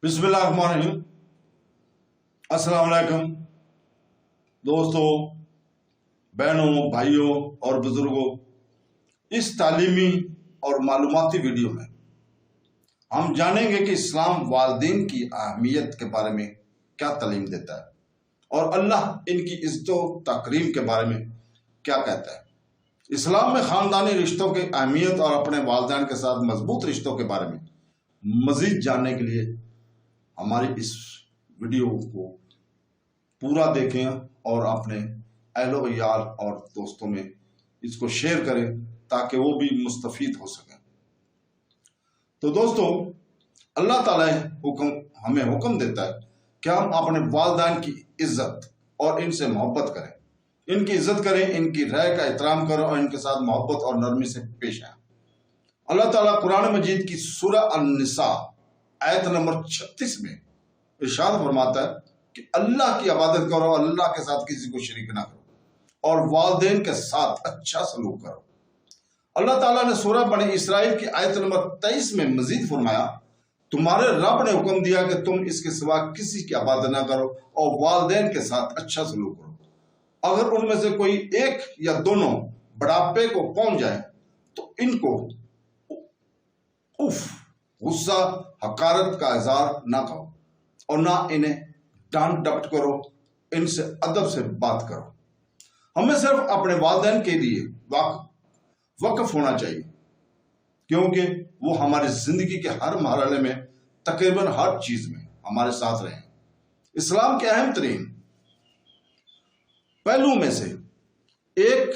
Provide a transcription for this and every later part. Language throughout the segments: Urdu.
بسم اللہ الرحمن الرحیم۔ السلام علیکم دوستوں، بہنوں، بھائیوں اور بزرگوں۔ اس تعلیمی اور معلوماتی ویڈیو میں ہم جانیں گے کہ اسلام والدین کی اہمیت کے بارے میں کیا تعلیم دیتا ہے اور اللہ ان کی عزت و تکریم کے بارے میں کیا کہتا ہے۔ اسلام میں خاندانی رشتوں کی اہمیت اور اپنے والدین کے ساتھ مضبوط رشتوں کے بارے میں مزید جاننے کے لیے ہماری اس ویڈیو کو پورا دیکھیں اور اپنے اہل و عیال اور دوستوں میں اس کو شیئر کریں تاکہ وہ بھی مستفید ہو سکیں۔ تو دوستوں، اللہ تعالیٰ ہمیں حکم دیتا ہے کہ ہم اپنے والدین کی عزت اور ان سے محبت کریں، ان کی عزت کریں، ان کی رائے کا احترام کریں اور ان کے ساتھ محبت اور نرمی سے پیش آئیں۔ اللہ تعالیٰ قرآن مجید کی سورہ النساء آیت نمبر 36 میں ارشاد فرماتا ہے کہ اللہ کی عبادت کرو، اللہ کے ساتھ کسی کو شریک نہ کرو اور والدین کے ساتھ اچھا سلوک کرو۔ اللہ تعالیٰ نے سورہ بنی اسرائیل کی آیت نمبر 23 میں مزید فرمایا، تمہارے رب نے حکم دیا کہ تم اس کے سوا کسی کی عبادت نہ کرو اور والدین کے ساتھ اچھا سلوک کرو۔ اگر ان میں سے کوئی ایک یا دونوں بڑھاپے کو پہنچ جائے تو ان کو غصہ، حقارت کا اظہار نہ کرو اور نہ انہیں ڈانٹ ڈپٹ کرو، ان سے ادب سے بات کرو۔ ہمیں صرف اپنے والدین کے لیے وقف ہونا چاہیے کیونکہ وہ ہماری زندگی کے ہر مرحلے میں تقریباً ہر چیز میں ہمارے ساتھ رہے ہیں۔ اسلام کے اہم ترین پہلو میں سے ایک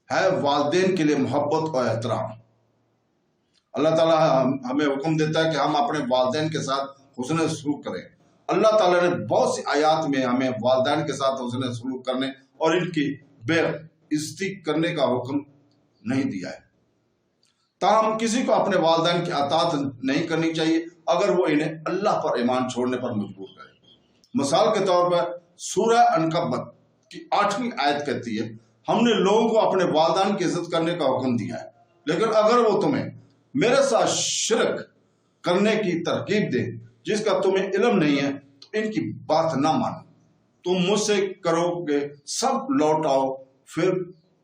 ہے والدین کے لیے محبت اور احترام۔ اللہ تعالیٰ ہمیں حکم دیتا ہے کہ ہم اپنے والدین کے ساتھ حسن سلوک کریں۔ اللہ تعالیٰ نے بہت سی آیات میں ہمیں والدین کے ساتھ حسن سلوک کرنے اور ان کی بے عزتی کرنے کا حکم نہیں دیا ہے۔ تاہم کسی کو اپنے والدین کی اطاعت نہیں کرنی چاہیے اگر وہ انہیں اللہ پر ایمان چھوڑنے پر مجبور کرے۔ مثال کے طور پر سورہ عنکبوت کی 8ویں آیت کہتی ہے، ہم نے لوگوں کو اپنے والدین کی عزت کرنے کا حکم دیا ہے، لیکن اگر وہ تمہیں میرے ساتھ شرک کرنے کی ترغیب دے جس کا تمہیں علم نہیں ہے تو ان کی بات نہ مانو۔ تم مجھ سے کرو گے سب لوٹ آؤ، پھر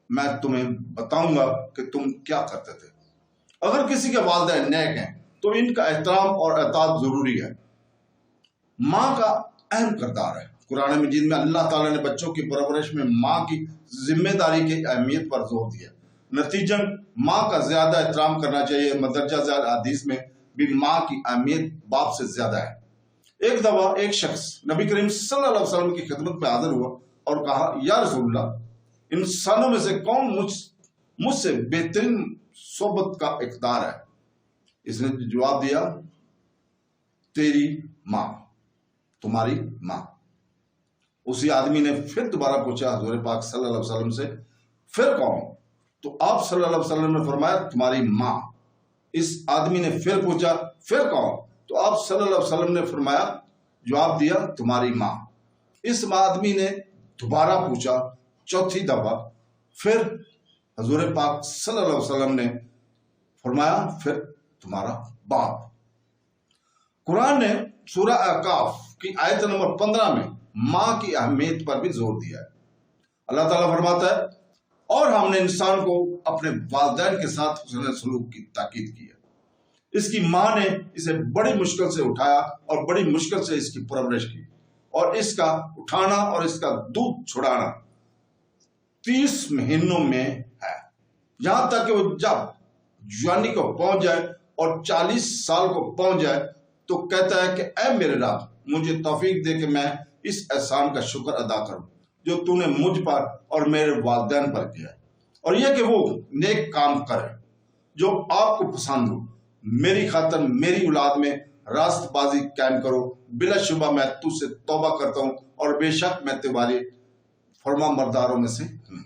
میں تمہیں بتاؤں گا کہ تم کیا کرتے تھے۔ اگر کسی کے والدین نیک ہیں تو ان کا احترام اور اطاعت ضروری ہے۔ ماں کا اہم کردار ہے۔ قرآن مجید میں اللہ تعالیٰ نے بچوں کی پرورش میں ماں کی ذمہ داری کی اہمیت پر زور دیا۔ نتیجن ماں کا زیادہ احترام کرنا چاہیے۔ مندرجہ ذیل حدیث میں بھی ماں کی اہمیت باپ سے زیادہ ہے۔ ایک دفعہ ایک شخص نبی کریم صلی اللہ علیہ وسلم کی خدمت میں حاضر ہوا اور کہا، یا رسول اللہ، انسانوں میں سے کون مجھ سے بہترین صحبت کا اقدار ہے؟ اس نے جواب دیا، تیری ماں، تمہاری ماں۔ اسی آدمی نے پھر دوبارہ پوچھا حضور پاک صلی اللہ علیہ وسلم سے، پھر کون؟ تو آپ صلی اللہ علیہ وسلم نے فرمایا، تمہاری ماں۔ اس آدمی نے پھر پوچھا، پھر کون؟ تو آپ صلی اللہ علیہ وسلم نے فرمایا، جواب دیا، تمہاری ماں۔ اس آدمی نے دوبارہ پوچھا، چوتھی دفعہ، پھر حضور پاک صلی اللہ علیہ وسلم نے فرمایا، پھر تمہارا باپ۔ قرآن نے سورہ احقاف کی آیت نمبر 15 میں ماں کی اہمیت پر بھی زور دیا ہے۔ اللہ تعالیٰ فرماتا ہے، اور ہم نے انسان کو اپنے والدین کے ساتھ حسن سلوک کی تاکید کی ہے۔ اس کی ماں نے اسے بڑی مشکل سے اٹھایا اور بڑی مشکل سے اس کی پرورش کی، اور اس کا اٹھانا اور اس کا دودھ چھڑانا 30 مہینوں میں ہے، یہاں تک کہ وہ جب جوانی کو پہنچ جائے اور 40 سال کو پہنچ جائے تو کہتا ہے کہ اے میرے رب، مجھے توفیق دے کہ میں اس احسان کا شکر ادا کروں جو تو نے مجھ پر اور میرے والدین پر کیا ہے، اور یہ کہ وہ نیک کام کرے جو آپ کو پسند ہو۔ میری خاطر میری اولاد میں راست بازی قائم کرو، بلا شبہ میں تجھ سے توبہ کرتا ہوں اور بے شک میں تمہاری فرما برداروں میں سے ہوں۔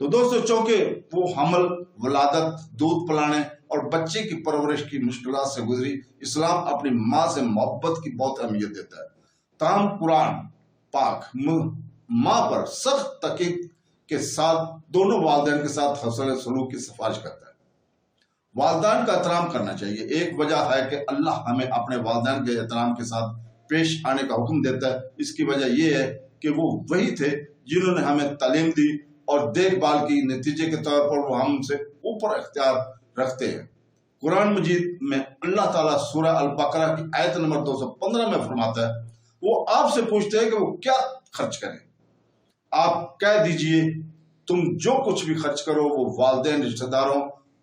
تو دوستو، چونکہ وہ حمل، ولادت، دودھ پلانے اور بچے کی پرورش کی مشکلات سے گزری، اسلام اپنی ماں سے محبت کی بہت اہمیت دیتا ہے۔ تاہم قرآن پاک ماں پر سخت تاکید کے ساتھ دونوں والدین کے ساتھ حسن سلوک کی سفارش کرتا ہے۔ والدین کا احترام کرنا چاہیے۔ ایک وجہ ہے کہ اللہ ہمیں اپنے والدین کے احترام کے ساتھ پیش آنے کا حکم دیتا ہے، اس کی وجہ یہ ہے کہ وہ وہی تھے جنہوں نے ہمیں تعلیم دی اور دیکھ بھال کی، نتیجے کے طور پر وہ ہم سے اوپر اختیار رکھتے ہیں۔ قرآن مجید میں اللہ تعالیٰ سورہ البقرہ کی آیت نمبر 215 میں فرماتا ہے، وہ آپ سے پوچھتے ہیں کہ وہ کیا خرچ کریں، آپ کہہ دیجئے تم جو کچھ بھی خرچ کرو وہ والدین، رشتہ داروں،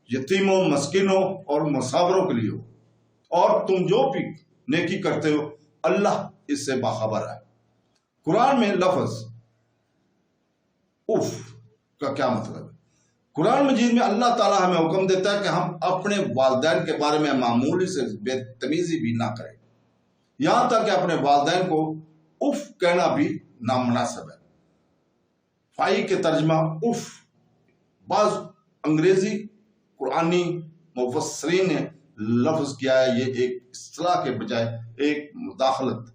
یتیموں، مسکینوں اور مسافروں کے لیے ہو، اور تم جو بھی نیکی کرتے ہو اللہ اس سے باخبر ہے۔ قرآن میں لفظ اف کا کیا مطلب ہے؟ قرآن مجید میں اللہ تعالیٰ ہمیں حکم دیتا ہے کہ ہم اپنے والدین کے بارے میں معمولی سے بے تمیزی بھی نہ کریں، یہاں تک کہ اپنے والدین کو اف کہنا بھی نامناسب ہے۔ فائی کے ترجمہ اف، بعض انگریزی قرآنی مفسرین نے لفظ کیا ہے یہ ایک اصطلاح کے بجائے ایک مداخلت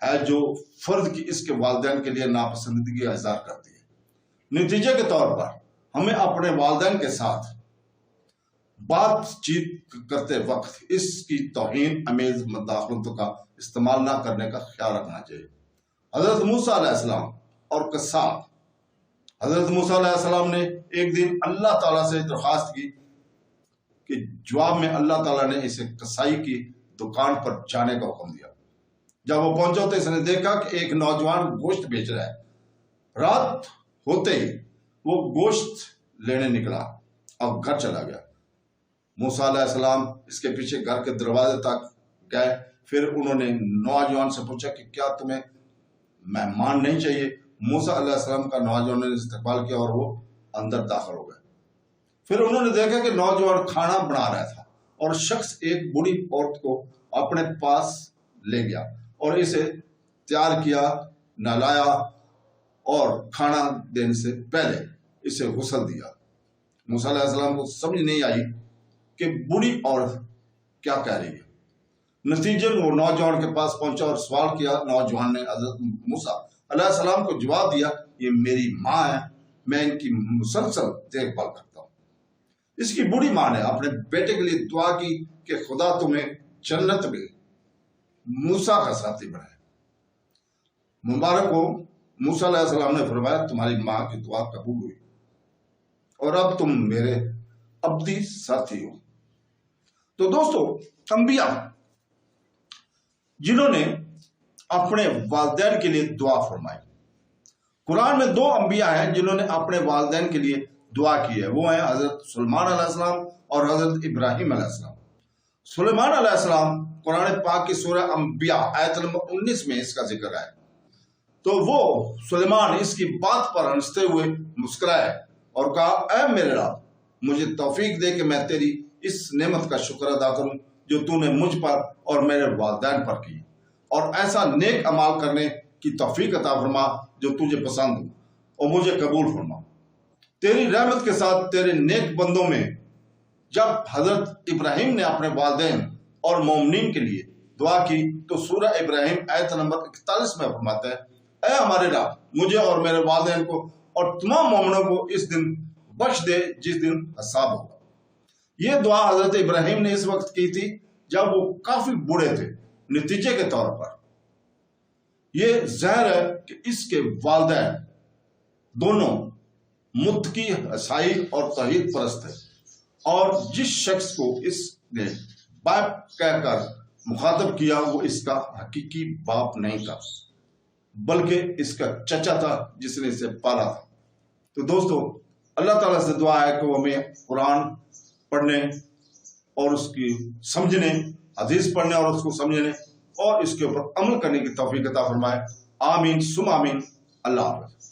ہے جو فرد کی اس کے والدین کے لیے ناپسندیدگی کا اظہار کرتی ہے۔ نتیجے کے طور پر ہمیں اپنے والدین کے ساتھ بات چیت کرتے وقت اس کی توہین امیز مداخلتوں کا استعمال نہ کرنے کا خیال رکھنا چاہیے۔ حضرت موسیٰ علیہ السلام اور قصاب، حضرت موسیٰ علیہ السلام نے ایک دن اللہ تعالیٰ سے درخواست کی کہ جواب میں اللہ تعالیٰ نے اسے کسائی کی دکان پر جانے کا حکم دیا۔ جب وہ پہنچا تو اس نے دیکھا کہ ایک نوجوان گوشت بیچ رہا ہے۔ رات ہوتے ہی وہ گوشت لینے نکلا اور گھر چلا گیا۔ موسیٰ علیہ السلام اس کے پیچھے گھر کے دروازے تک گئے، پھر انہوں نے نوجوان سے پوچھا کہ کیا تمہیں مہمان نہیں چاہیے؟ موسیٰ علیہ السلام کا نوجوان نے استقبال کیا اور وہ اندر داخل ہو گئے۔ پھر انہوں نے دیکھا کہ نوجوان کھانا بنا رہا تھا اور شخص ایک بوڑھی عورت کو اپنے پاس لے گیا اور اسے تیار کیا، نہلایا اور کھانا دینے سے پہلے اسے غسل دیا۔ موسیٰ علیہ السلام کو سمجھ نہیں آئی کہ بوڑھی عورت کیا کہہ رہی ہے۔ نتیجے میں وہ نوجوان کے پاس پہنچا اور سوال کیا۔ نوجوان نے حضرت موسیٰ علیہ السلام کو جواب دیا، یہ میری ماں ہے، میں ان کی مسلسل دیکھ بھال کرتا ہوں۔ اس کی بوڑھی ماں نے اپنے بیٹے کے لیے دعا کی کہ خدا تمہیں جنت میں موسیٰ کا ساتھی بنائے۔ مبارک ہو، موسیٰ علیہ السلام نے فرمایا تمہاری ماں کی دعا قبول ہوئی اور اب تم میرے ابدی ساتھی ہو۔ تو دوستو، انبیاء جنہوں نے اپنے والدین کے لیے دعا فرمائی، قرآن میں 2 انبیاء ہیں جنہوں نے اپنے والدین کے لیے دعا کی ہے، وہ ہیں حضرت سلیمان علیہ السلام اور حضرت ابراہیم علیہ السلام۔ سلیمان علیہ السلام قرآن پاک کی سورہ انبیاء آیت نمبر 19 میں اس کا ذکر ہے۔ تو وہ سلیمان اس کی بات پر ہنستے ہوئے مسکرائے اور کہا، اے میرے رب، مجھے توفیق دے کہ میں تیری اس نعمت کا شکر ادا کروں جو تو نے مجھ پر اور میرے والدین پر کی، اور ایسا نیک عمال کرنے کی توفیق عطا فرما جو تجھے پسند ہو اور مجھے قبول فرما۔ تیری رحمت کے ساتھ تیرے نیک بندوں میں جب حضرت ابراہیم نے اپنے والدین اور مومنین کے لیے دعا کی تو سورہ ابراہیم آیت نمبر 41 میں فرماتا ہے، اے ہمارے رب، مجھے اور میرے والدین کو اور تمام مومنوں کو اس دن بخش دے جس دن حساب ہوگا۔ یہ دعا حضرت ابراہیم نے اس وقت کی تھی جب وہ کافی بوڑھے تھے۔ نتیجے کے طور پر یہ ظاہر ہے کہ اس کے والدین دونوں متقی، عیسائی اور توحید پرست تھے، اور جس شخص کو اس نے باپ کہہ کر مخاطب کیا وہ اس کا حقیقی باپ نہیں تھا بلکہ اس کا چچا تھا جس نے اسے پالا تھا۔ تو دوستو، اللہ تعالیٰ سے دعا ہے کہ وہ ہمیں قرآن پڑھنے اور اس کی سمجھنے، حدیث پڑھنے اور اس کو سمجھنے اور اس کے اوپر عمل کرنے کی توفیق عطا فرمائے۔ آمین ثم آمین۔ اللہ حافظ۔